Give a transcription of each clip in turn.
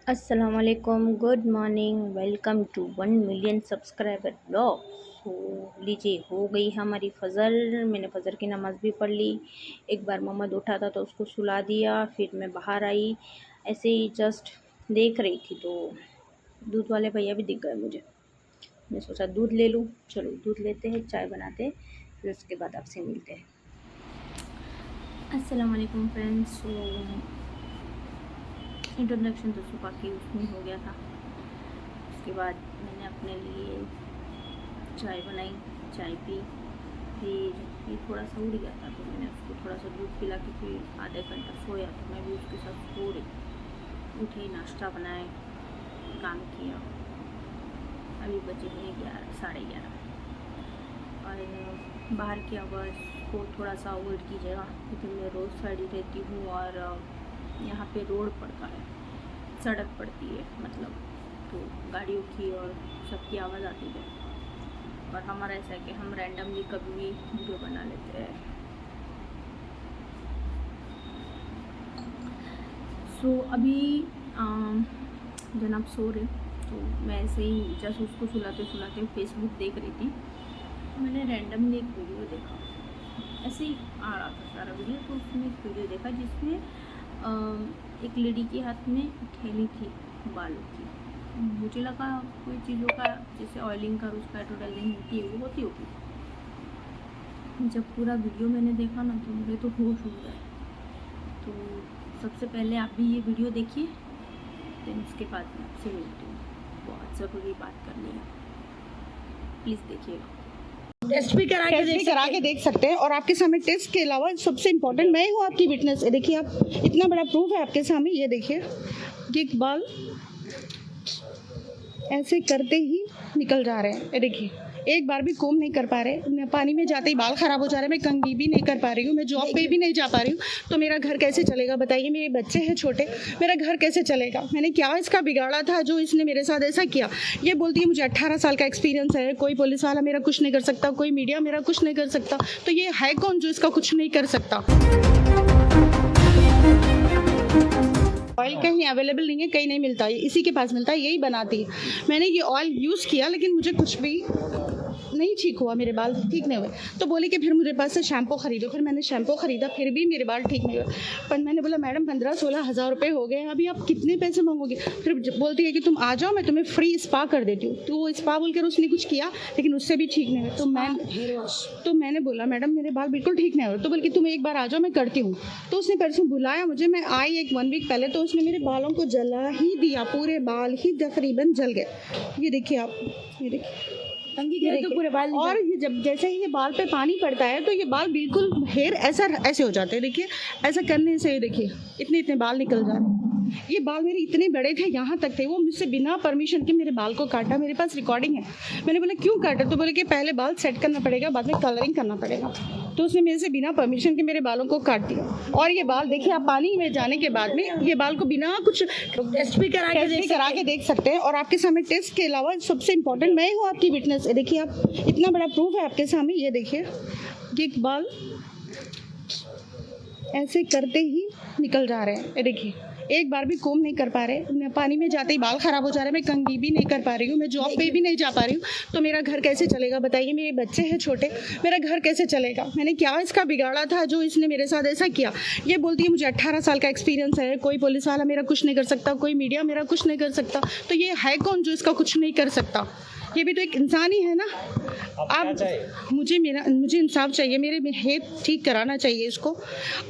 अस्सलामुअलैकुम, good morning, welcome to 1 million subscriber blog. So लीजिए, हो गई हमारी फजर। मैंने फजर की नमाज़ भी पढ़ ली। एक बार मोहम्मद उठा था तो उसको सुला दिया, फिर मैं बाहर आई। ऐसे ही जस्ट देख रही थी तो दूध वाले भैया भी दिख गए मुझे। मैं सोचा दूध ले लूँ। चलो दूध लेते हैं, चाय बनाते हैं, फिर उसके बाद आपसे मिलते हैं। अस्सलामुअलैकुम फ्रेंड्स। इंट्रोडक्शन तो सुबह की उसमें हो गया था। उसके बाद मैंने अपने लिए चाय बनाई, चाय पी। फिर ये थोड़ा सा उड़ गया था तो मैंने उसको थोड़ा सा दूध पिला के फिर आधा घंटा सोया, तो मैं भी उसके साथ सो रही। उठे, नाश्ता बनाए, काम किया। अभी बजे हैं 11, 11:30। और बाहर की आवाज़ को थोड़ा सा अवॉइड कीजिएगा, क्योंकि मैं रोड साइड ही रहती हूँ और यहाँ पे रोड पड़ता है, सड़क पड़ती है मतलब, तो गाड़ियों की और सबकी आवाज़ आती है। और हमारा ऐसा है कि हम रैंडमली कभी भी वीडियो बना लेते हैं। सो अभी जनाब सो रहे, तो मैं ऐसे ही जस्ट उसको सुलाते सुलाते फेसबुक देख रही थी। मैंने रैंडमली एक वीडियो देखा, ऐसे ही आ रहा था सारा वीडियो, तो उसमें एक वीडियो देखा जिसमें एक लेडी के हाथ में थैली थी बालों की। मुझे लगा कोई चीज़ों का, जैसे ऑयलिंग का उसका एडवर्टाइजिंग होती है, वो होती होगी। जब पूरा वीडियो मैंने देखा ना तो मुझे तो होश उड़ गए। तो सबसे पहले आप भी ये वीडियो देखिए, देन उसके बाद मैं आपसे मिलती हूँ। बहुत ज़रूरी बात करनी है, प्लीज़ देखिएगा। टेस्ट भी करा के देख सकते हैं। और आपके सामने टेस्ट के अलावा सबसे इम्पोर्टेंट मैं हूँ आपकी विटनेस। देखिए, आप इतना बड़ा प्रूफ है आपके सामने। ये देखिए, ये बाल ऐसे करते ही निकल जा रहे हैं। ये देखिए, एक बार भी कोम नहीं कर पा रहे। मैं पानी में जाते ही बाल खराब हो जा रहे हैं। मैं कंघी भी नहीं कर पा रही हूँ, मैं जॉब पे भी नहीं जा पा रही हूँ। तो मेरा घर कैसे चलेगा बताइए? मेरे बच्चे हैं छोटे, मेरा घर कैसे चलेगा? मैंने क्या इसका बिगाड़ा था जो इसने मेरे साथ ऐसा किया? ये बोलती है मुझे 18 साल का एक्सपीरियंस है, कोई पुलिस वाला मेरा कुछ नहीं कर सकता, कोई मीडिया मेरा कुछ नहीं कर सकता। तो ये है कौन जो इसका कुछ नहीं कर सकता? ऑयल कहीं अवेलेबल नहीं है, कहीं नहीं मिलता है, इसी के पास मिलता है, यही बनाती है। मैंने ये ऑयल यूज़ किया लेकिन मुझे कुछ भी नहीं ठीक हुआ, मेरे बाल ठीक नहीं हुए। तो बोली कि फिर मेरे पास से शैम्पू खरीदो। फिर मैंने शैम्पू खरीदा, फिर भी मेरे बाल ठीक नहीं हुए। पर मैंने बोला मैडम 15-16 हज़ार रुपये हो गए, अभी आप कितने पैसे मांगोगे? फिर बोलती है कि तुम आ जाओ, मैं तुम्हें फ्री स्पा कर देती हूँ। तो वो स्पा बोलकर उसने कुछ किया लेकिन उससे भी ठीक नहीं हुए। तो मैंने बोला मैडम मेरे बाल बिल्कुल ठीक नहीं हुए। तो बल्कि तुम एक बार आ जाओ, मैं करती हूँ। तो उसने परसों बुलाया मुझे, मैं आई 1 वीक पहले, तो उसने मेरे बालों को जला ही दिया, पूरे बाल ही तकरीबन जल गए। ये देखिए आप, ये देखिए तो पूरे बाल। और ये जब जैसे ही ये बाल पे पानी पड़ता है तो ये बाल बिल्कुल हेयर ऐसे हो जाते हैं। देखिए, ऐसा करने से देखिए इतने इतने बाल निकल जा रहे हैं। ये बाल मेरे इतने बड़े थे, यहाँ तक थे। वो मुझसे बिना परमिशन के मेरे बाल को काटा। मेरे पास रिकॉर्डिंग है। मैंने बोला क्यों काटा? तो बोले कि पहले बाल सेट करना पड़ेगा, बाद में कलरिंग करना पड़ेगा। तो उसने मेरे से बिना परमिशन के मेरे बालों को काट दिया। और ये बाल देखिए आप, पानी में जाने के बाद में ये बाल को बिना कुछ टेस्ट भी करा के देख सकते हैं। और आपके सामने टेस्ट के अलावा सबसे इम्पोर्टेंट मैं हूँ आपकी विटनेस। देखिए, आप इतना बड़ा प्रूफ है आपके सामने। ये देखिए, ये बाल ऐसे करते ही निकल जा रहे हैं। ये देखिए, एक बार भी कोम नहीं कर पा रहे। मैं पानी में जाते ही बाल खराब हो जा रहे हैं। मैं कंघी भी नहीं कर पा रही हूँ, मैं जॉब पे भी नहीं जा पा रही हूँ। तो मेरा घर कैसे चलेगा बताइए? मेरे बच्चे हैं छोटे, मेरा घर कैसे चलेगा? मैंने क्या इसका बिगाड़ा था जो इसने मेरे साथ ऐसा किया? ये बोलती है मुझे 18 साल का एक्सपीरियंस है, कोई पुलिस वाला मेरा कुछ नहीं कर सकता, कोई मीडिया मेरा कुछ नहीं कर सकता। तो ये है कौन जो इसका कुछ नहीं कर सकता? ये भी तो एक इंसान ही है ना। आप मुझे इंसाफ चाहिए, मेरे हेयर ठीक कराना चाहिए इसको,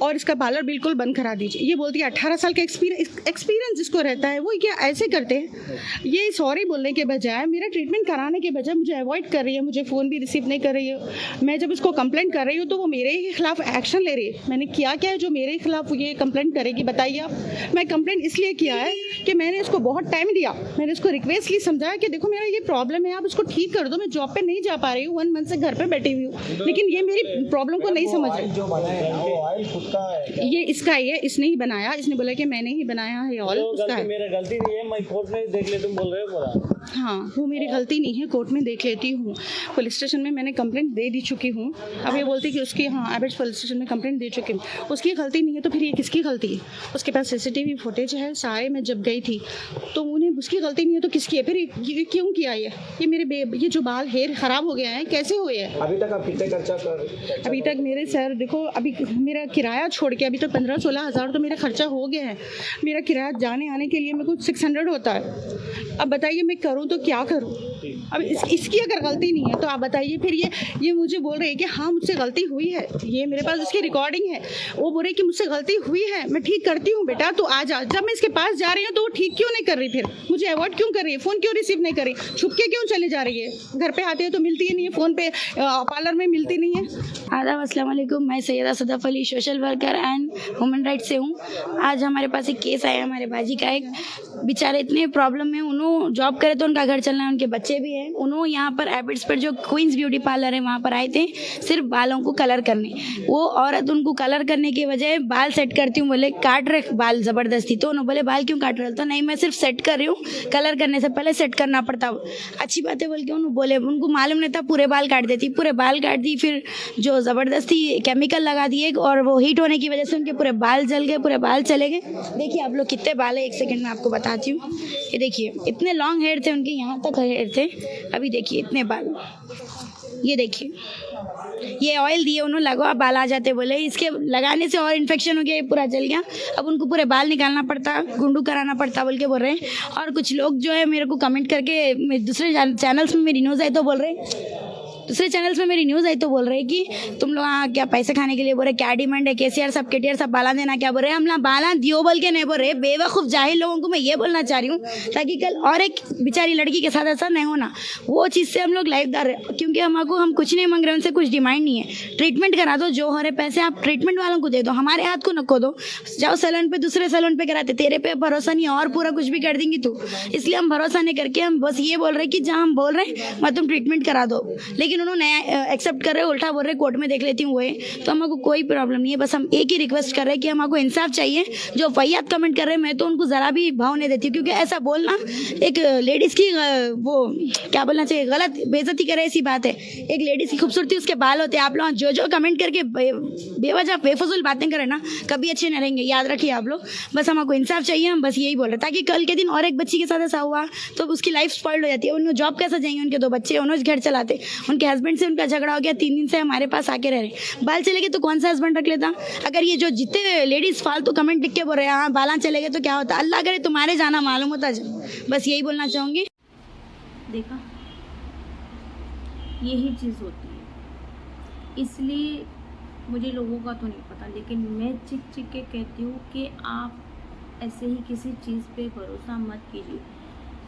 और इसका पार्लर बिल्कुल बंद करा दीजिए। ये बोलती है 18 साल का एक्सपीरियंस जिसको रहता है वो क्या ऐसे करते हैं? ये सॉरी बोलने के बजाय, मेरा ट्रीटमेंट कराने के बजाय मुझे अवॉइड कर रही है, मुझे फ़ोन भी रिसीव नहीं कर रही है। मैं जब उसको कंप्लेंट कर रही हूँ तो वो मेरे ही खिलाफ एक्शन ले रही है। मैंने क्या क्या है जो मेरे खिलाफ ये कंप्लेंट करेगी बताइए आप? मैं कंप्लेंट इसलिए किया है कि मैंने इसको बहुत टाइम दिया, मैंने इसको रिक्वेस्टली समझाया कि देखो मेरा ये प्रॉब्लम है, आप इसको ठीक कर दो, मैं जॉब पे नहीं जा पा रही हूँ, 1 मंथ से घर पे बैठी हुई हूँ, लेकिन ये मेरी प्रॉब्लम को नहीं समझ रही। जो बनाया है ना वो ऑयल खुद का है। ये इसका ही है, इसने ही बनाया, इसने बोला कि मैंने ही बनाया है, ऑयल उसका है। मेरा गलती नहीं है, मैं कोर्ट में देख ले, तुम बोल रहे हो पूरा। हाँ, वो मेरी गलती नहीं है, कोर्ट में देख लेती हूँ। पुलिस स्टेशन में मैंने कंप्लेंट दे दी चुकी हूँ। अब ये बोलती कि उसकी, हाँ, एबिट्स पुलिस स्टेशन में कंप्लेंट दे चुकी हूँ। उसकी गलती नहीं है तो फिर ये किसकी गलती है? उसके पास सीसीटीवी फुटेज है सारे, मैं जब गई थी तो उन्हें, उसकी गलती नहीं है तो किसकी है? फिर ये क्यों किया ये मेरे ये जो बाल हेयर ख़राब हो गया है, कैसे हुए हैं? अभी तक आप कितने खर्चा कर? अभी तक मेरे सर देखो, अभी मेरा किराया छोड़ के अभी तो 15-16 हज़ार तो मेरा खर्चा हो गया है। मेरा किराया जाने आने के लिए मेरे को 600 होता है। अब बताइए मैं करूँ तो क्या करूँ? अब इसकी अगर गलती नहीं है तो आप बताइए। फिर ये मुझे बोल रहे हैं कि हाँ मुझसे गलती हुई है, ये मेरे पास उसकी रिकॉर्डिंग है। वो बोल रहे कि मुझसे गलती हुई है, मैं ठीक करती हूँ बेटा, तो आ जा। जब मैं इसके पास जा रही हूँ तो वो ठीक क्यों नहीं कर रही? फिर मुझे अवॉइड क्यों कर रही है? फ़ोन क्यों रिसीव नहीं कर रही? छुप के क्यों चले जा रही है? घर पे आते हैं तो मिलती ही नहीं है, फ़ोन पे पार्लर में मिलती नहीं है। आदाब, अस्सलाम वालेकुम। मैं Sayeda Sadaf Ali, social worker and human rights से हूँ। आज हमारे पास एक केस आया हमारे बाजी का। एक बेचारे इतने प्रॉब्लम में, उन्होंने जॉब करे तो उनका घर चलना है, उनके बच्चे भी हैं। उन्होंने यहाँ पर एबिट्स पर जो क्वींस ब्यूटी पार्लर है वहाँ पर आए थे सिर्फ बालों को कलर करने। वो औरत उनको कलर करने की बजाय बाल सेट करती हूँ बोले, काट रहे बाल ज़बरदस्ती। तो उन्होंने बोले बाल क्यों काट रहे हो? तो नहीं, मैं सिर्फ सेट कर रही हूँ, कलर करने से पहले सेट करना पड़ता। अच्छी बात है बोल के उन्होंने बोले, उनको मालूम नहीं था पूरे बाल काट देती। पूरे बाल काट दी, फिर जो ज़बरदस्ती केमिकल लगा दिए और वो हीट होने की वजह से उनके पूरे बाल जल गए, पूरे बाल चले गए। देखिए आप लोग कितने बाल है, एक सेकंड में आपको बताती हूँ। ये देखिए इतने लॉन्ग हेयर थे उनके, यहाँ तक हेयर थे। अभी देखिए इतने बाल, ये देखिए। ये ऑयल दिए उन्होंने, लगवा बाल आ जाते बोले। इसके लगाने से और इन्फेक्शन हो गया, पूरा जल गया। अब उनको पूरे बाल निकालना पड़ता, गुंडू कराना पड़ता बोल के बोल रहे हैं। और कुछ लोग जो है मेरे को कमेंट करके, दूसरे चैनल्स में मेरी न्यूज़ आई तो बोल रहे कि तुम लोग क्या पैसे खाने के लिए बोल रहे, क्या डिमांड है? केसीआर सब, केटीआर सब बाला देना क्या बोल रहे हैं? हम ना बाला दियो बोल के नहीं बोल रहे। बेवकूफ़ जाहिल लोगों को मैं ये बोलना चाह रही हूँ ताकि कल और एक बेचारी लड़की के साथ ऐसा नहीं होना। वो चीज़ से हम लोग लाइफदार है, क्योंकि हम कुछ नहीं मांग रहे, उनसे कुछ डिमांड नहीं है। ट्रीटमेंट करा दो, जो हो रहे पैसे आप ट्रीटमेंट वालों को दे दो, हमारे हाथ को नको दो। जाओ सैलून पे, दूसरे सैलून पे कराते, तेरे पे भरोसा नहीं और पूरा कुछ भी कर देंगी तू। इसलिए हम भरोसा नहीं करके हम बस ये बोल रहे कि जहाँ हम बोल रहे हैं मैं तुम ट्रीटमेंट करा दो। लेकिन उन्होंने एक्सेप्ट कर रहे, उल्टा बोल रहे कोर्ट में देख लेती हूँ वो है। तो हमको कोई प्रॉब्लम नहीं है, बस हम एक ही रिक्वेस्ट कर रहे हैं कि हमको इंसाफ चाहिए। जो वैयात कमेंट कर रहे हैं, मैं तो उनको ज़रा भी भाव नहीं देती, क्योंकि ऐसा बोलना एक लेडीज़ की वो क्या बोलना चाहिए, गलत बेइज्जती करे ऐसी बात है। एक लेडीज़ की खूबसूरती उसके बाल होते हैं। आप लोग जो कमेंट करके बेवजह बेफजूल बातें करें ना, कभी अच्छे नहीं रहेंगे, याद रखिए आप लोग। बस हमको इंसाफ चाहिए, हम बस यही बोल रहे हैं, ताकि कल के दिन और एक बच्ची के साथ ऐसा हुआ तो उसकी लाइफ स्पॉइल्ड हो जाती है। उनको जॉब कैसे जाएंगे? उनके 2 बच्चे, उन्होंने घर चलाते, उनके हस्बैंड से उनका झगड़ा हो गया, 3 दिन से हमारे पास आके रह रहे। बाल चले गए तो कौन सा हस्बैंड रख लेता? अगर ये जो जितने लेडीज़ फालतू कमेंट लिख के बोल रहे हैं हाँ बाल चले गए तो क्या होता? अल्लाह करे तुम्हारे जाना मालूम होता। बस यही बोलना चाहूँगी। देखा, यही चीज़ होती है। इसलिए मुझे लोगों का तो नहीं पता, लेकिन मैं चिक चिक के कहती हूँ कि आप ऐसे ही किसी चीज़ पे भरोसा मत कीजिए।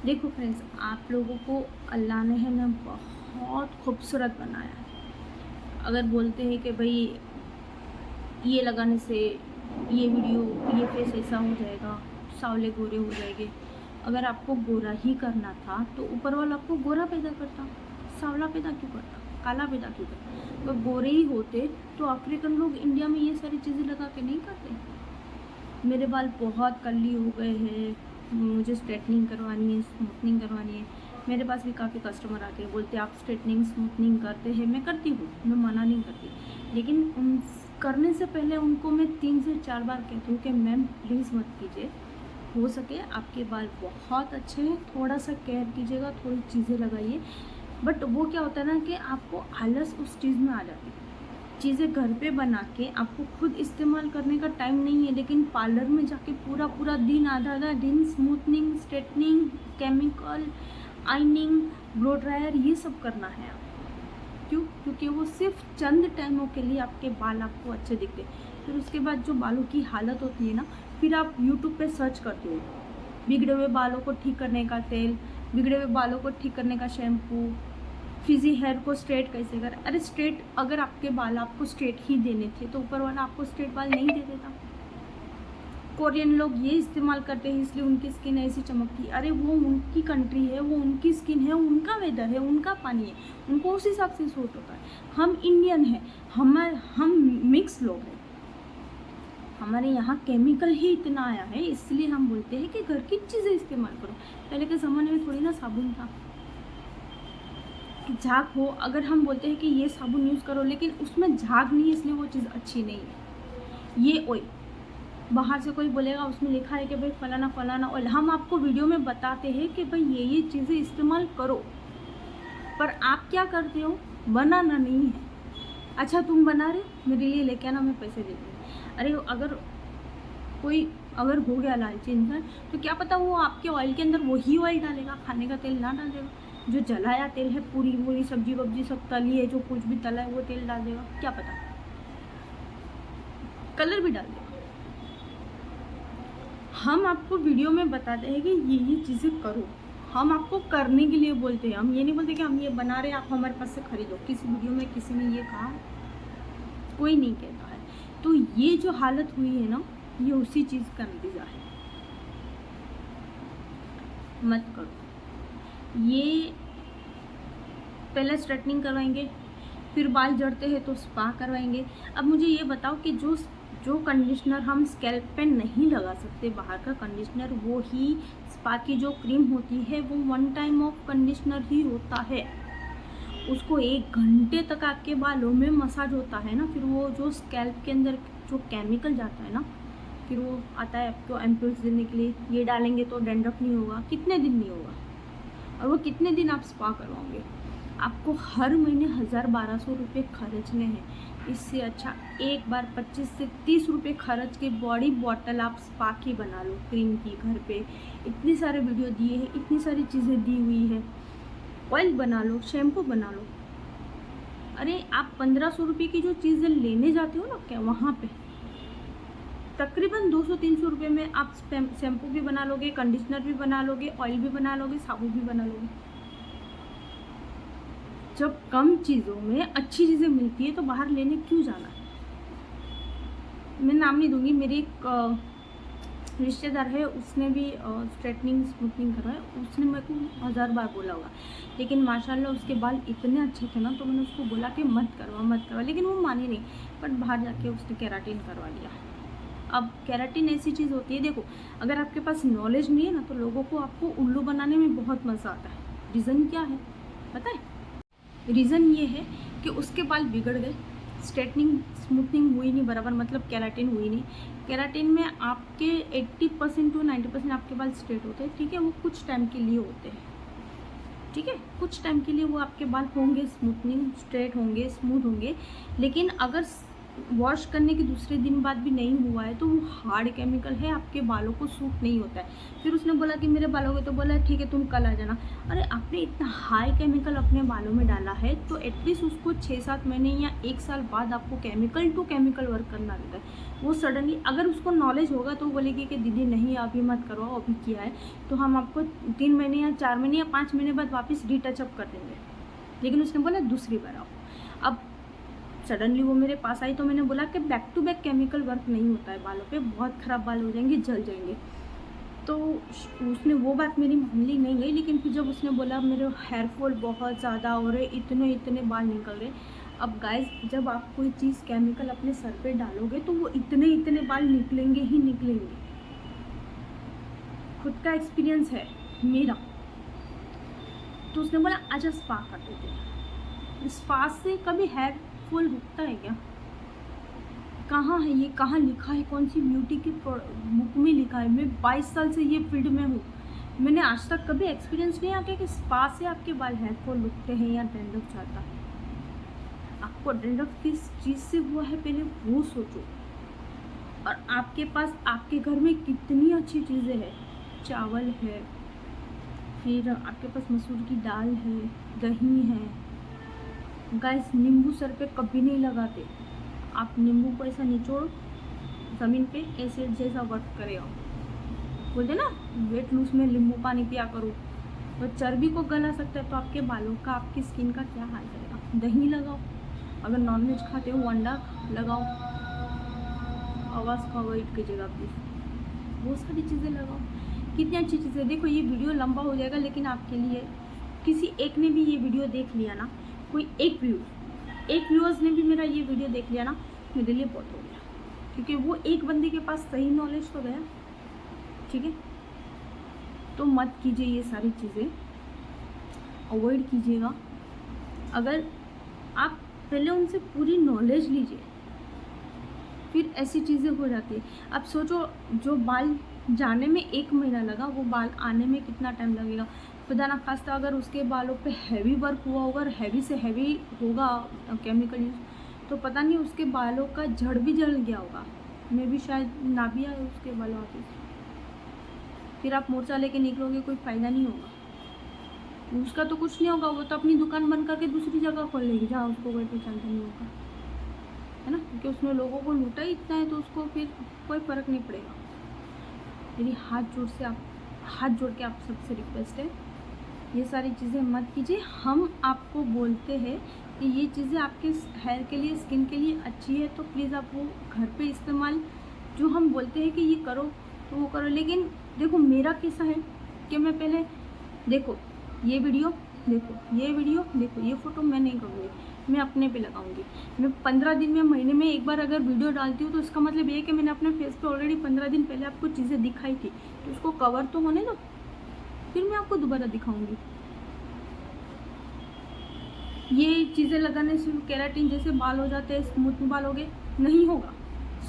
देखो फ्रेंड्स, आप लोगों को अल्लाह ने है ना बहुत खूबसूरत बनाया है। अगर बोलते हैं कि भाई ये लगाने से ये वीडियो, ये फेस ऐसा हो जाएगा, सावले गोरे हो जाएंगे। अगर आपको गोरा ही करना था तो ऊपर वाला आपको गोरा पैदा करता, सावला पैदा क्यों करता, काला पैदा क्यों करता? तो गोरे ही होते तो अफ्रीकन लोग इंडिया में ये सारी चीज़ें लगा के नहीं करते। मेरे बाल बहुत कर्ली हो गए हैं, मुझे स्ट्रेटनिंग करवानी है, स्मूथनिंग करवानी है। मेरे पास भी काफ़ी कस्टमर आते हैं, बोलते हैं आप स्ट्रेटनिंग स्मूथनिंग करते हैं। मैं करती हूँ, मैं मना नहीं करती, लेकिन उन करने से पहले उनको मैं 3 से 4 बार कहती हूँ कि मैम प्लीज़ मत कीजिए, हो सके आपके बाल बहुत अच्छे हैं, थोड़ा सा केयर कीजिएगा, थोड़ी चीज़ें लगाइए। बट वो क्या होता है ना कि आपको आलस उस चीज़ में आ जाती है। चीज़ें घर पे बना के आपको खुद इस्तेमाल करने का टाइम नहीं है, लेकिन पार्लर में जाके पूरा पूरा दिन, आधा दिन smoothening, straightening, chemical, ironing, blow dryer, ये सब करना है आप। क्यों? क्योंकि वो सिर्फ चंद टाइमों के लिए आपके बाल आपको अच्छे दिखते हैं। फिर उसके बाद जो बालों की हालत होती है ना, फिर आप यूट्यूब पे सर्च करते हो बिगड़े हुए बालों को ठीक करने का तेल, बिगड़े हुए बालों को ठीक करने का शैम्पू, फिजी हेयर को स्ट्रेट कैसे कर। अरे स्ट्रेट, अगर आपके बाल आपको स्ट्रेट ही देने थे तो ऊपर वाला आपको स्ट्रेट बाल नहीं दे देता। कोरियन लोग ये इस्तेमाल करते हैं इसलिए उनकी स्किन ऐसी चमकती है। अरे वो उनकी कंट्री है, वो उनकी स्किन है, उनका वेदर है, उनका पानी है, उनको उस हिसाब से सूट होता है। हम इंडियन हैं, हम मिक्स लोग हैं, हमारे यहाँ केमिकल ही इतना आया है, इसलिए हम बोलते हैं कि घर की चीज़ें इस्तेमाल करो। पहले के ज़माने में थोड़ी ना साबुन था कि झाग हो, अगर हम बोलते हैं कि ये साबुन यूज़ करो लेकिन उसमें झाग नहीं है इसलिए वो चीज़ अच्छी नहीं है। ये ऑयल बाहर से कोई बोलेगा उसमें लिखा है कि भाई फलाना फलाना ऑयल, हम आपको वीडियो में बताते हैं कि भाई ये चीज़ें इस्तेमाल करो, पर आप क्या करते हो, बनाना नहीं है। अच्छा तुम बना रहे हो, मेरे लिए लेके आना, मैं पैसे दे दूँगी। अरे अगर हो गया लालची इंसान तो क्या पता वो आपके ऑयल के अंदर वही ऑयल डालेगा, खाने का तेल ना डाल देगा, जो जलाया तेल है, पूरी सब्जी वब्जी सब तली है, जो कुछ भी तला है वो तेल डाल देगा, क्या पता कलर भी डाल देगा। हम आपको वीडियो में बताते हैं कि ये चीज़ें करो, हम आपको करने के लिए बोलते हैं, हम ये नहीं बोलते कि हम ये बना रहे हैं आप हमारे पास से खरीदो। किसी वीडियो में किसी ने ये कहा, कोई नहीं कहता है। तो ये जो हालत हुई है ना, ये उसी चीज़ का नतीजा है। मत करो ये। पहले स्ट्रेटनिंग करवाएंगे, फिर बाल जड़ते हैं तो स्पा करवाएंगे। अब मुझे ये बताओ कि जो कंडीशनर हम स्कैल्प पे नहीं लगा सकते, बाहर का कंडीशनर, वो ही स्पा की जो क्रीम होती है वो 1 टाइम ऑफ कंडीशनर ही होता है। उसको 1 घंटे तक आपके बालों में मसाज होता है ना, फिर वो जो स्कैल्प के अंदर जो केमिकल जाता है ना, फिर वो आता है आपको एम्पल्स देने के लिए। ये डालेंगे तो डैंड्रफ नहीं होगा, कितने दिन नहीं होगा, और वो कितने दिन आप स्पा करवाओगे। आपको हर महीने 1000-1200 रुपये खर्चने हैं। इससे अच्छा एक बार 25 से 30 रुपये खर्च के बॉडी बॉटल आप स्पा की बना लो, क्रीम की, घर पे इतने सारे वीडियो दिए हैं, इतनी सारी चीज़ें दी हुई है। ऑयल बना लो, शैम्पू बना लो। अरे आप 1500 रुपये की जो चीज़ें लेने जाते हो ना, क्या वहाँ पे तकरीबन 200-300 रुपये में आप शैम्पू भी बना लोगे, कंडीशनर भी बना लोगे, ऑयल भी बना लोगे, साबुन भी बना लोगे। जब कम चीज़ों में अच्छी चीज़ें मिलती है तो बाहर लेने क्यों जाना है। मैं नाम नहीं दूंगी, मेरी एक रिश्तेदार है, उसने भी स्ट्रेटनिंग स्मूथनिंग करवाया, उसने मेरे को 1000 बार बोला होगा, लेकिन माशाल्लाह उसके बाल इतने अच्छे थे ना, तो मैंने उसको बोला कि मत करवा, लेकिन वो मानी नहीं। बट बाहर जाके उसने केराटिन करवा लिया। अब केराटिन ऐसी चीज़ होती है, देखो अगर आपके पास नॉलेज नहीं है ना, तो लोगों को आपको उल्लू बनाने में बहुत मज़ा आता है। रीज़न क्या है पता है? रीज़न ये है कि उसके बाल बिगड़ गए, स्ट्रेटनिंग स्मूथनिंग हुई नहीं बराबर, मतलब केराटिन हुई नहीं। केराटिन में आपके 80% to 90% आपके बाल स्ट्रेट होते हैं, ठीक है, वो कुछ टाइम के लिए होते हैं, ठीक है, कुछ टाइम के लिए वो आपके बाल होंगे स्मूथनिंग, स्ट्रेट होंगे, स्मूथ होंगे। लेकिन अगर वॉश करने के दूसरे दिन बाद भी नहीं हुआ है तो वो हार्ड केमिकल है, आपके बालों को सूट नहीं होता है। फिर उसने बोला कि मेरे बालों के, तो बोला ठीक है तुम कल आ जाना। अरे आपने इतना हाई केमिकल अपने बालों में डाला है तो एटलीस्ट उसको 6-7 महीने या 1 साल बाद आपको केमिकल टू केमिकल वर्क करना रहता है। वो सडनली अगर उसको नॉलेज होगा तो बोलेगी कि दीदी नहीं अभी मत करवाओ, अभी किया है तो हम आपको 3 महीने या 4 महीने या 5 महीने बाद वापस रीटचअप कर देंगे। लेकिन उसने बोला दूसरी बार आओ। अब सडनली वो मेरे पास आई तो मैंने बोला कि back to back chemical work नहीं होता है बालों पे, बहुत ख़राब बाल हो जाएंगे, जल जाएंगे। तो उसने वो बात मेरी मान ली नहीं गई। लेकिन फिर जब उसने बोला मेरे हेयर फॉल बहुत ज़्यादा हो रहे, इतने बाल निकल रहे। अब गाइस जब आप कोई चीज़ केमिकल अपने सर पे डालोगे तो वो इतने बाल निकलेंगे ही निकलेंगे। खुद का एक्सपीरियंस है मेरा। तो उसने बोला आजा स्पा कर देते हैं। स्पा से कभी हेयर फॉल रुकता है क्या? कहाँ है ये, कहाँ लिखा है, कौन सी ब्यूटी की बुक में लिखा है? मैं 22 साल से ये फील्ड में हूँ, मैंने आज तक कभी एक्सपीरियंस नहीं आया कि स्पा से आपके बाल हेयर फॉल रुकते हैं या डैंड्रफ जाता है। आपको डैंड्रफ किस चीज़ से हुआ है पहले वो सोचो। और आपके पास आपके घर में कितनी अच्छी चीज़ें हैं, चावल है, फिर आपके पास मसूर की दाल है, दही है। गाइस नींबू सर पे कभी नहीं लगाते। आप नींबू को ऐसा निचोड़ो ज़मीन पे, एसिड जैसा वर्क करेगा। बोलते ना वेट लूज में नींबू पानी पिया करो, तो चर्बी को गला सकता है। तो आपके बालों का, आपकी स्किन का क्या हाल करेगा? दही लगाओ, अगर नॉनवेज खाते हो अंडा लगाओ, आवाज़ का अवॉइड कीजिएगा प्लीज़। वो सारी चीज़ें लगाओ। कितनी अच्छी चीज़ें। देखो ये वीडियो लंबा हो जाएगा, लेकिन आपके लिए किसी एक ने भी ये वीडियो देख लिया ना, कोई एक व्यूअर्स ने भी मेरा ये वीडियो देख लिया ना, मेरे लिए बहुत हो गया, क्योंकि वो एक बंदे के पास सही नॉलेज तो गया। ठीक है, तो मत कीजिए ये सारी चीज़ें, अवॉइड कीजिएगा। अगर आप पहले उनसे पूरी नॉलेज लीजिए, फिर ऐसी चीज़ें हो जाती है। अब सोचो, जो बाल जाने में 1 महीना लगा, वो बाल आने में कितना टाइम लगेगा। खुदा ना खास्ता अगर उसके बालों पे हैवी वर्क हुआ होगा और हैवी से हैवी होगा केमिकल यूज, तो पता नहीं उसके बालों का जड़ भी जल गया होगा, मैं भी शायद ना भी आए उसके बालों पे। फिर आप मोर्चा लेके निकलोगे, कोई फ़ायदा नहीं होगा। उसका तो कुछ नहीं होगा, वो तो अपनी दुकान बंद करके दूसरी जगह खोल लेगी जहाँ उसको कोई पहचानता नहीं होगा, है ना, क्योंकि उसने लोगों को लूटा ही इतना है, तो उसको फिर कोई फ़र्क नहीं पड़ेगा। मेरी हाथ जोड़ के आप सबसे रिक्वेस्ट है, ये सारी चीज़ें मत कीजिए। हम आपको बोलते हैं कि ये चीज़ें आपके हेयर के लिए, स्किन के लिए अच्छी है, तो प्लीज़ आप वो घर पे इस्तेमाल, जो हम बोलते हैं कि ये करो तो वो करो। लेकिन देखो मेरा कैसा है कि मैं पहले देखो ये वीडियो देखो, ये फ़ोटो मैं नहीं करूँगी, मैं अपने पे लगाऊंगी। मैं 15 दिन में, महीने में एक बार अगर वीडियो डालती हूँ, तो इसका मतलब ये है कि मैंने अपने फेस पे ऑलरेडी 15 दिन पहले आपको चीज़ें दिखाई थी, तो उसको कवर तो होने दो, फिर मैं आपको दोबारा दिखाऊंगी। ये चीज़ें लगाने से केराटिन जैसे बाल हो जाते हैं, स्मूथ बाल हो गए, नहीं होगा।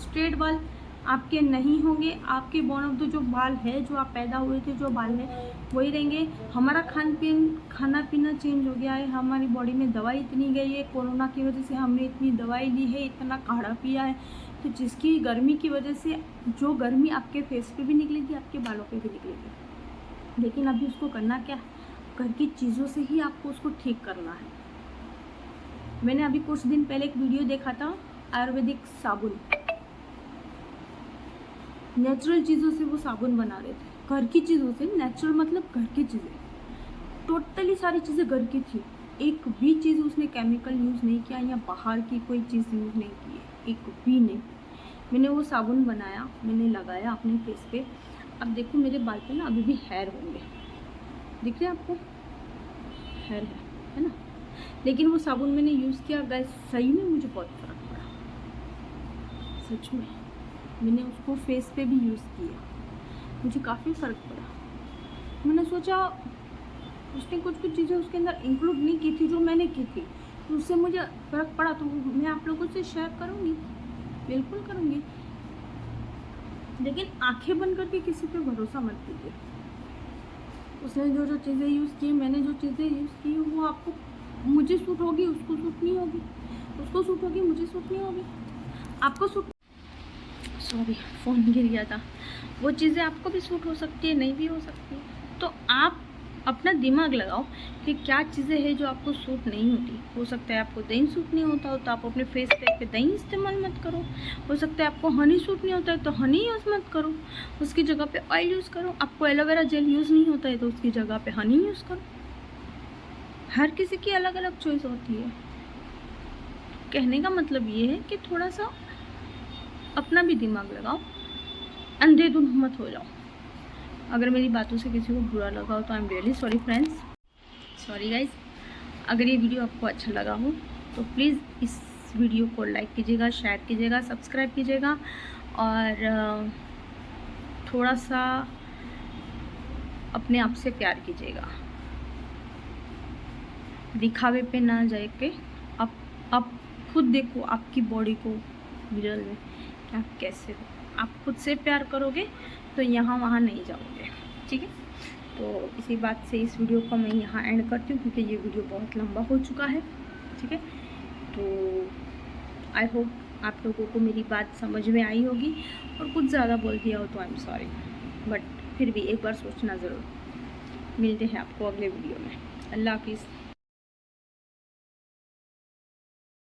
स्ट्रेट बाल आपके नहीं होंगे, आपके बॉर्न ऑफ द जो बाल है, जो आप पैदा हुए थे, जो बाल है वही रहेंगे। हमारा खाना पीना चेंज हो गया है, हमारी बॉडी में दवाई इतनी गई है, कोरोना की वजह से हमने इतनी दवाई ली है, इतना काढ़ा पिया है, तो जिसकी गर्मी की वजह से जो गर्मी आपके फेस पे भी निकलेगी, आपके बालों पे भी निकलेगी। लेकिन अभी उसको करना क्या है, घर की चीज़ों से ही आपको उसको ठीक करना है। मैंने अभी कुछ दिन पहले एक वीडियो देखा था, आयुर्वेदिक साबुन, नेचुरल चीज़ों से वो साबुन बना रहे थे, घर की चीज़ों से। नेचुरल मतलब घर की चीज़ें, टोटली सारी चीज़ें घर की थी, एक भी चीज़ उसने केमिकल यूज़ नहीं किया या बाहर की कोई चीज़ यूज़ नहीं की है, एक भी नहीं। मैंने वो साबुन बनाया, मैंने लगाया अपने फेस पे। अब देखो मेरे बाल पे ना अभी भी हेयर होंगे, दिख रहे हैं आपको, हेयर है ना, लेकिन वो साबुन मैंने यूज़ किया, गाइस सही में मुझे बहुत फ़र्क पड़ा, सच में। मैंने उसको फेस पे भी यूज़ किया, मुझे काफ़ी फ़र्क पड़ा। मैंने सोचा उसने कुछ चीज़ें उसके अंदर इंक्लूड नहीं की थी जो मैंने की थी, तो उससे मुझे फ़र्क पड़ा, तो मैं आप लोगों से शेयर करूँगी, बिल्कुल करूँगी। लेकिन आंखें बंद करके किसी पे भरोसा मत कीजिए। उसने जो चीज़ें यूज़ की, मैंने जो चीज़ें यूज़ की, वो आपको, मुझे सूट होगी, उसको सूट नहीं होगी, उसको सूट होगी, मुझे सूट नहीं होगी, आपको सूट, सॉरी फ़ोन गिर गया था। वो चीज़ें आपको भी सूट हो सकती है, नहीं भी हो सकती है। तो आप अपना दिमाग लगाओ कि क्या चीज़ें हैं जो आपको सूट नहीं होती। हो सकता है आपको दही सूट नहीं होता हो, तो आप अपने फेस पैक पे दही इस्तेमाल मत करो। हो सकता है आपको हनी सूट नहीं होता है, तो हनी यूज़ मत करो, उसकी जगह पे ऑयल यूज़ करो। आपको एलोवेरा जेल यूज़ नहीं होता है, तो उसकी जगह पे हनी यूज़ करो। हर किसी की अलग अलग चॉइस होती है। कहने का मतलब ये है कि थोड़ा सा अपना भी दिमाग लगाओ, अंधेधुन मत हो जाओ। अगर मेरी बातों से किसी को बुरा लगा हो तो I am really sorry friends, sorry guys. अगर ये वीडियो आपको अच्छा लगा हो तो प्लीज़ इस वीडियो को लाइक कीजिएगा, शेयर कीजिएगा, सब्सक्राइब कीजिएगा, और थोड़ा सा अपने आप से प्यार कीजिएगा। दिखावे पे ना जाए के आप खुद देखो आपकी बॉडी को मिरर में कि आप कैसे हो। आप खुद से प्यार करोगे तो यहाँ वहाँ नहीं जाओगे, ठीक है। तो इसी बात से इस वीडियो को मैं यहाँ एंड करती हूँ, क्योंकि ये वीडियो बहुत लंबा हो चुका है, ठीक है। तो आई होप आप लोगों को मेरी बात समझ में आई होगी, और कुछ ज़्यादा बोल दिया हो तो आई एम सॉरी, बट फिर भी एक बार सोचना ज़रूर। मिलते हैं आपको अगले वीडियो में। अल्लाह हाफिज़।